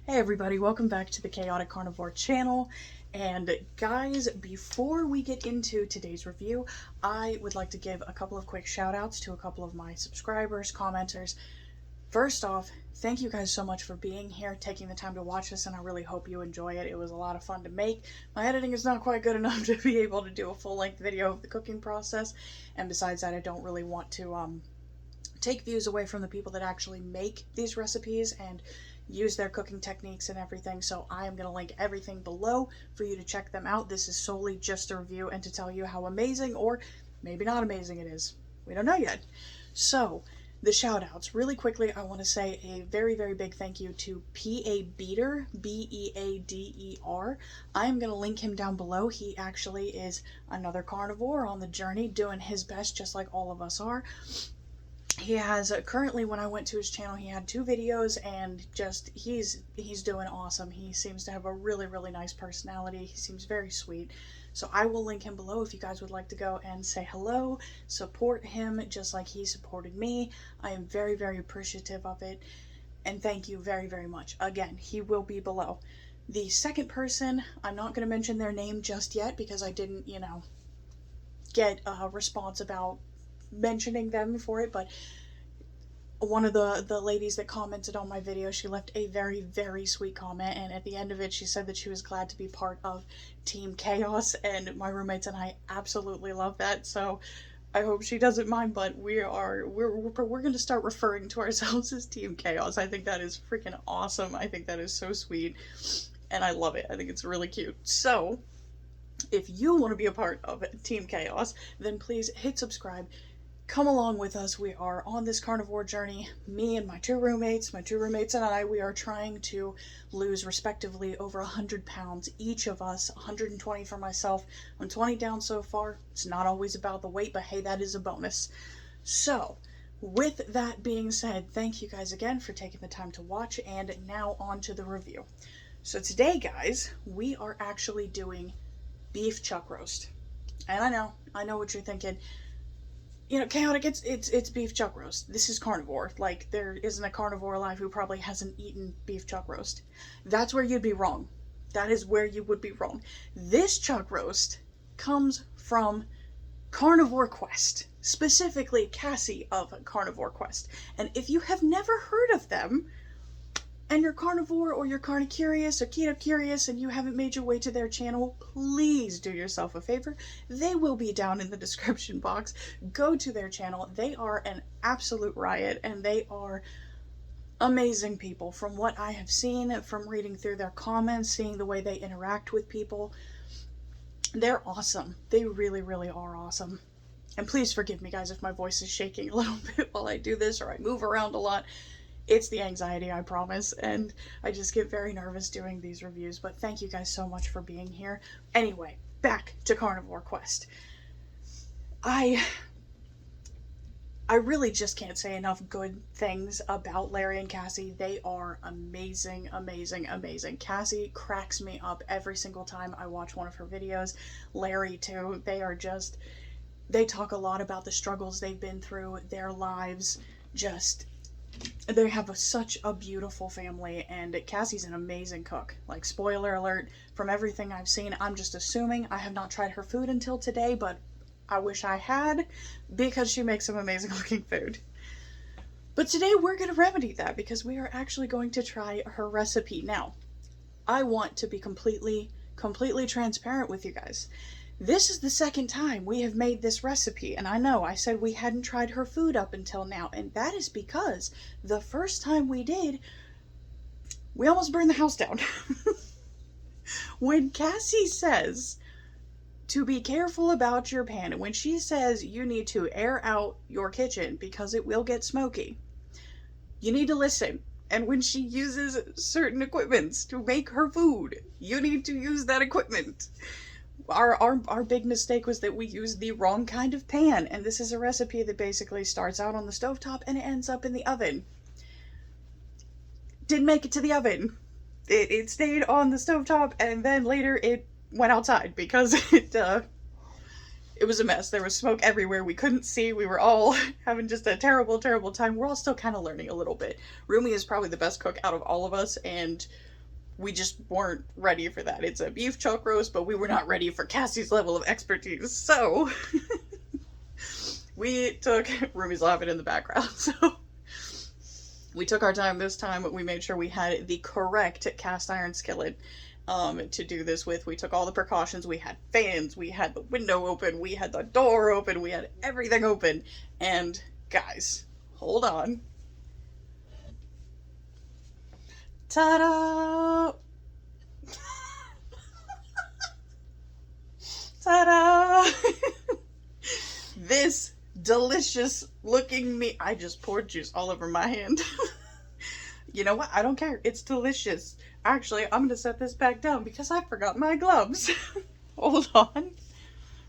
Hey everybody, welcome back to the Chaotic Carnivore channel. And guys, before we get into today's review, I would like to give a couple of quick shout outs to a couple of my subscribers, commenters. First off, thank you guys so much for being here, taking the time to watch this, and I really hope you enjoy it. It was a lot of fun to make. My editing is not quite good enough to be able to do a full-length video of the cooking process, and besides that, I don't really want to take views away from the people that actually make these recipes and use their cooking techniques and everything, so I am going to link everything below for you to check them out. This is solely just a review and to tell you how amazing, or maybe not amazing, it is. We don't know yet. So, the shout outs. Really quickly, I want to say a very, very big thank you to P.A. Beater, B-E-A-D-E-R. I am going to link him down below. He actually is another carnivore on the journey, doing his best just like all of us are. He has currently, when I went to his channel, he had 2 videos, and just he's doing awesome. He seems to have a really, really nice personality. He seems very sweet. So I will link him below if you guys would like to go and say hello, support him just like he supported me. I am very, very appreciative of it, and thank you very, very much. Again, he will be below. The second person, I'm not going to mention their name just yet because I didn't, get a response about mentioning them for it, but one of the ladies that commented on my video, she left a very, very sweet comment, and at the end of it she said that she was glad to be part of Team Chaos, and my roommates and I absolutely love that, so I hope she doesn't mind, but we're going to start referring to ourselves as Team Chaos. I think that is freaking awesome. I think that is so sweet, and I love it. I think it's really cute. So if you want to be a part of Team Chaos, then please hit subscribe. Come along with us. We are on this carnivore journey. Me and my two roommates and I, we are trying to lose respectively over 100 pounds each of us. 120 for myself. I'm 20 down so far. It's not always about the weight, but hey, that is a bonus. So, with that being said, thank you guys again for taking the time to watch, and now on to the review. So today, guys, we are actually doing beef chuck roast. And I know what you're thinking. Chaotic, it's beef chuck roast. This is carnivore. Like, there isn't a carnivore alive who probably hasn't eaten beef chuck roast. That's where you'd be wrong. That is where you would be wrong. This chuck roast comes from Carnivore Quest. Specifically, Cassie of Carnivore Quest. And if you have never heard of them, and you're carnivore or you're carnicurious or keto curious and you haven't made your way to their channel, please do yourself a favor. They will be down in the description box. Go to their channel. They are an absolute riot, and they are amazing people. From what I have seen, from reading through their comments, seeing the way they interact with people, they're awesome. They really, really are awesome. And please forgive me, guys, if my voice is shaking a little bit while I do this or I move around a lot. It's the anxiety, I promise, and I just get very nervous doing these reviews, but thank you guys so much for being here. Anyway, back to Carnivore Quest. I really just can't say enough good things about Larry and Cassie. They are amazing, amazing, amazing. Cassie cracks me up every single time I watch one of her videos. Larry, too. They talk a lot about the struggles they've been through, their lives, they have such a beautiful family, and Cassie's an amazing cook. Like, spoiler alert, from everything I've seen, I'm just assuming. I have not tried her food until today, but I wish I had, because she makes some amazing looking food. But today we're going to remedy that, because we are actually going to try her recipe. Now, I want to be completely transparent with you guys. This is the second time we have made this recipe, and I know I said we hadn't tried her food up until now, and that is because the first time we did, we almost burned the house down. When Cassie says to be careful about your pan, and when she says you need to air out your kitchen because it will get smoky, you need to listen. And when she uses certain equipments to make her food, you need to use that equipment. Our big mistake was that we used the wrong kind of pan, and this is a recipe that basically starts out on the stovetop and it ends up in the oven. Didn't make it to the oven. It stayed on the stovetop, and then later it went outside because it was a mess. There was smoke everywhere. We couldn't see. We were all having just a terrible, terrible time. We're all still kind of learning a little bit. Rumi is probably the best cook out of all of us, and we just weren't ready for that. It's a beef chuck roast, but we were not ready for Cassie's level of expertise. So we took, Rumi's laughing in the background, so we took our time this time. We made sure we had the correct cast iron skillet to do this with. We took all the precautions. We had fans, we had the window open, we had the door open, we had everything open. And guys, hold on. Ta-da! Ta-da! This delicious looking meat. I just poured juice all over my hand. You know what? I don't care. It's delicious. Actually, I'm gonna set this back down because I forgot my gloves. Hold on.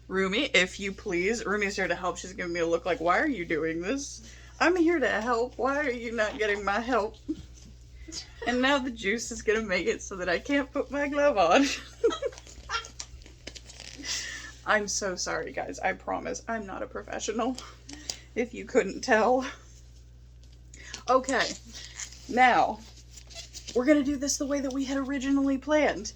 Rumi, if you please. Rumi's here to help. She's giving me a look like, why are you doing this? I'm here to help. Why are you not getting my help? And now the juice is gonna make it so that I can't put my glove on. I'm so sorry, guys. I promise I'm not a professional, if you couldn't tell. Okay, now we're gonna do this the way that we had originally planned.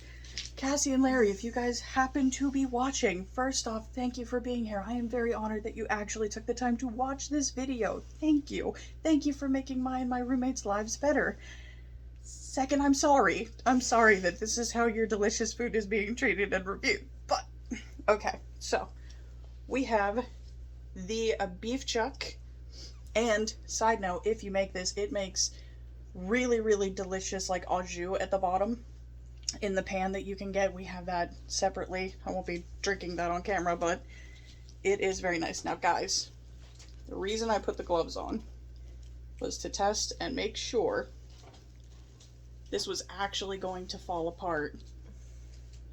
Cassie and Larry, if you guys happen to be watching, first off, thank you for being here. I am very honored that you actually took the time to watch this video. Thank you. Thank you for making my and my roommates' lives better. Second, I'm sorry. I'm sorry that this is how your delicious food is being treated and reviewed. But, okay, so we have the beef chuck. And, side note, if you make this, it makes really, really delicious, like, au jus at the bottom in the pan that you can get. We have that separately. I won't be drinking that on camera, but it is very nice. Now, guys, the reason I put the gloves on was to test and make sure this was actually going to fall apart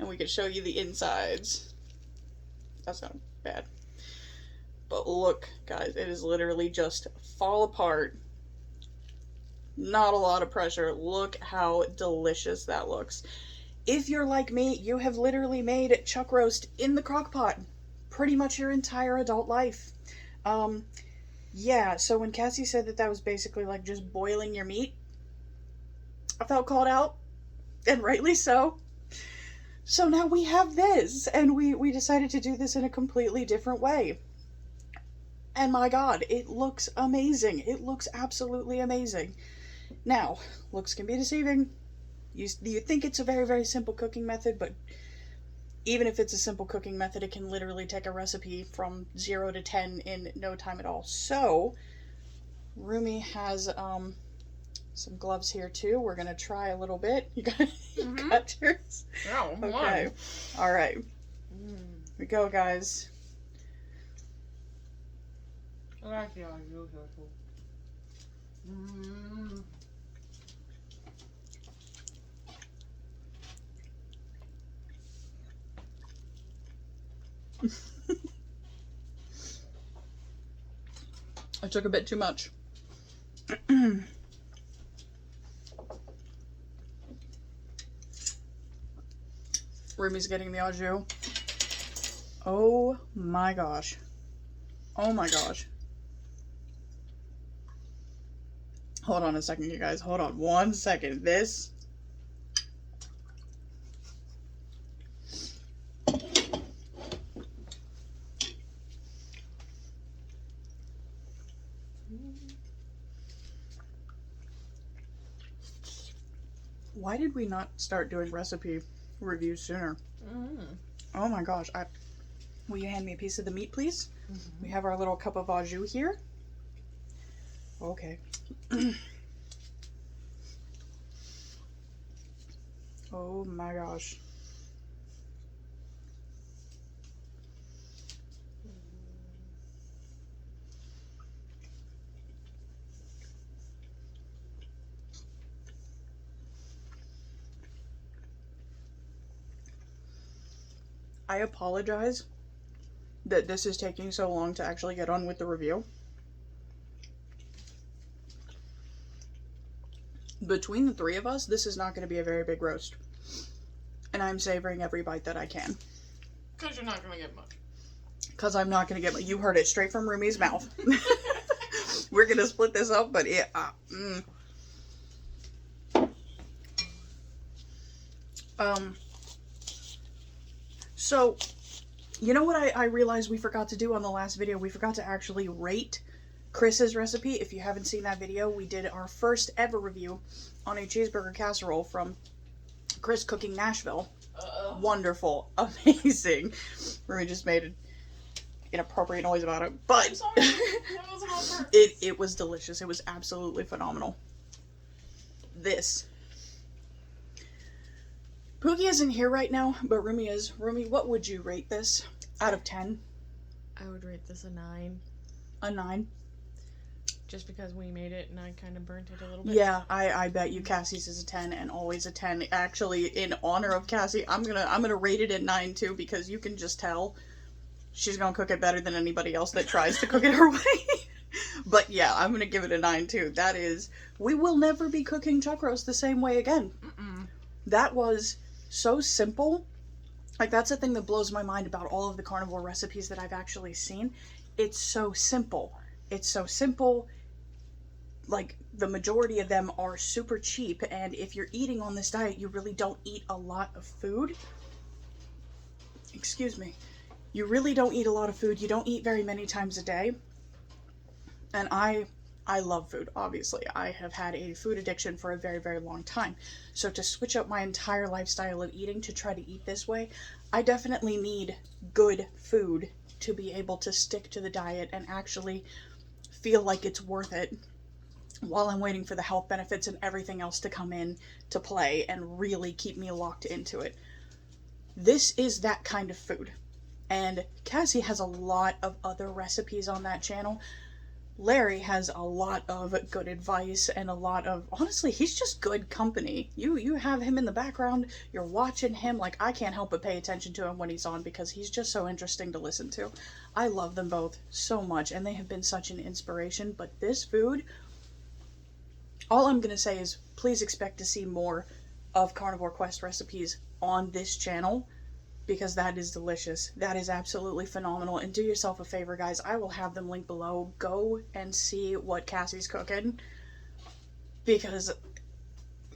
and we could show you the insides. That's not bad. But look, guys, it is literally just fall apart. Not a lot of pressure. Look how delicious that looks. If you're like me, you have literally made chuck roast in the crock pot pretty much your entire adult life. Yeah, so when Cassie said that that was basically like just boiling your meat, I felt called out, and rightly so. So now we have this, and we decided to do this in a completely different way. And my God, it looks amazing. It looks absolutely amazing. Now, looks can be deceiving. You think it's a very, very simple cooking method, but even if it's a simple cooking method, it can literally take a recipe from 0 to 10 in no time at all. So, Rumi has some gloves here too. We're gonna try a little bit. You got yours? Oh, okay. All right. Here we go, guys. I like the au jus here too. I took a bit too much. Rumi's getting the au jus. Oh my gosh. Oh my gosh. Hold on a second, you guys. Hold on 1 second. This. Why did we not start doing recipe reviews sooner? Oh my gosh. Will you hand me a piece of the meat, please? We have our little cup of au jus here. Okay. Oh my gosh. I apologize that this is taking so long to actually get on with the review. Between the three of us, this is not going to be a very big roast. And I'm savoring every bite that I can. Because you're not going to get much. Because I'm not going to get much. You heard it straight from Rumi's mouth. We're going to split this up, but it... So, you know what I realized we forgot to do on the last video? We forgot to actually rate Chris's recipe. If you haven't seen that video, we did our first ever review on a cheeseburger casserole from Chris Cooking Nashville. Wonderful. Amazing. Rumi just made an inappropriate noise about it. But I'm sorry. That wasn't on purpose. it was delicious. It was absolutely phenomenal. This. Pookie isn't here right now, but Rumi is. Rumi, what would you rate this out of 10? I would rate this a 9. A 9? Just because we made it and I kind of burnt it a little bit. Yeah, I bet you Cassie's is a 10 and always a 10. Actually, in honor of Cassie, I'm gonna rate it at 9 too, because you can just tell she's gonna cook it better than anybody else that tries to cook it her way. But yeah, I'm gonna give it a 9 too. That is, we will never be cooking chuck roast the same way again. That was so simple. Like, that's the thing that blows my mind about all of the carnivore recipes that I've actually seen. It's so simple. It's so simple. Like, the majority of them are super cheap, and if you're eating on this diet, you really don't eat a lot of food. Excuse me. You really don't eat a lot of food. You don't eat very many times a day. And I love food, obviously. I have had a food addiction for a very, very long time. So to switch up my entire lifestyle of eating to try to eat this way, I definitely need good food to be able to stick to the diet and actually feel like it's worth it while I'm waiting for the health benefits and everything else to come in to play and really keep me locked into it. This is that kind of food. And Cassie has a lot of other recipes on that channel. Larry has a lot of good advice and a lot of, honestly, he's just good company. You have him in the background, you're watching him, like, I can't help but pay attention to him when he's on because he's just so interesting to listen to. I love them both so much, and they have been such an inspiration. But this food, all I'm gonna say is please expect to see more of Carnivore Quest recipes on this channel, because that is delicious. That is absolutely phenomenal. And do yourself a favor, guys. I will have them linked below. Go and see what Cassie's cooking, because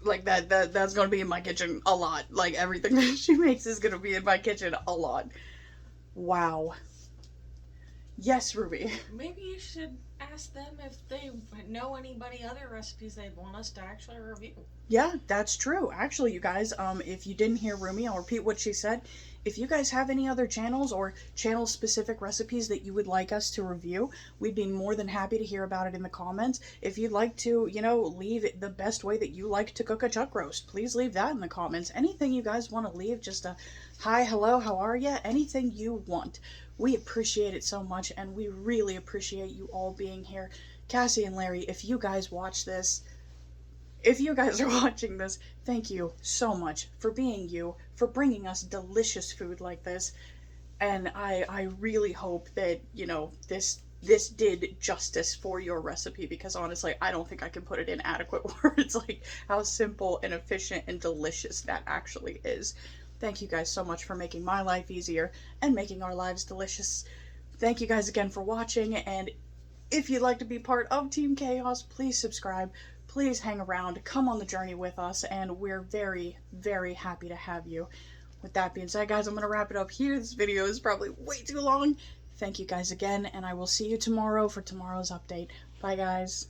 like that's gonna be in my kitchen a lot. Like, everything that she makes is gonna be in my kitchen a lot. Wow. Yes, Ruby. Maybe you should ask them if they know anybody other recipes they'd want us to actually review. Yeah, that's true. Actually, you guys, if you didn't hear Rumi, I'll repeat what she said. If you guys have any other channels or channel-specific recipes that you would like us to review, we'd be more than happy to hear about it in the comments. If you'd like to, leave the best way that you like to cook a chuck roast, please leave that in the comments. Anything you guys want to leave, just a hi, hello, how are ya? Anything you want. We appreciate it so much, and we really appreciate you all being here. Cassie and Larry, if you guys watch this, if you guys are watching this, thank you so much for being you, for bringing us delicious food like this. And I really hope that, this did justice for your recipe, because honestly, I don't think I can put it in adequate words, like how simple and efficient and delicious that actually is. Thank you guys so much for making my life easier and making our lives delicious. Thank you guys again for watching, and if you'd like to be part of Team Chaos, please subscribe. Please hang around, come on the journey with us, and we're very, very happy to have you. With that being said, guys, I'm going to wrap it up here. This video is probably way too long. Thank you guys again, and I will see you tomorrow for tomorrow's update. Bye, guys.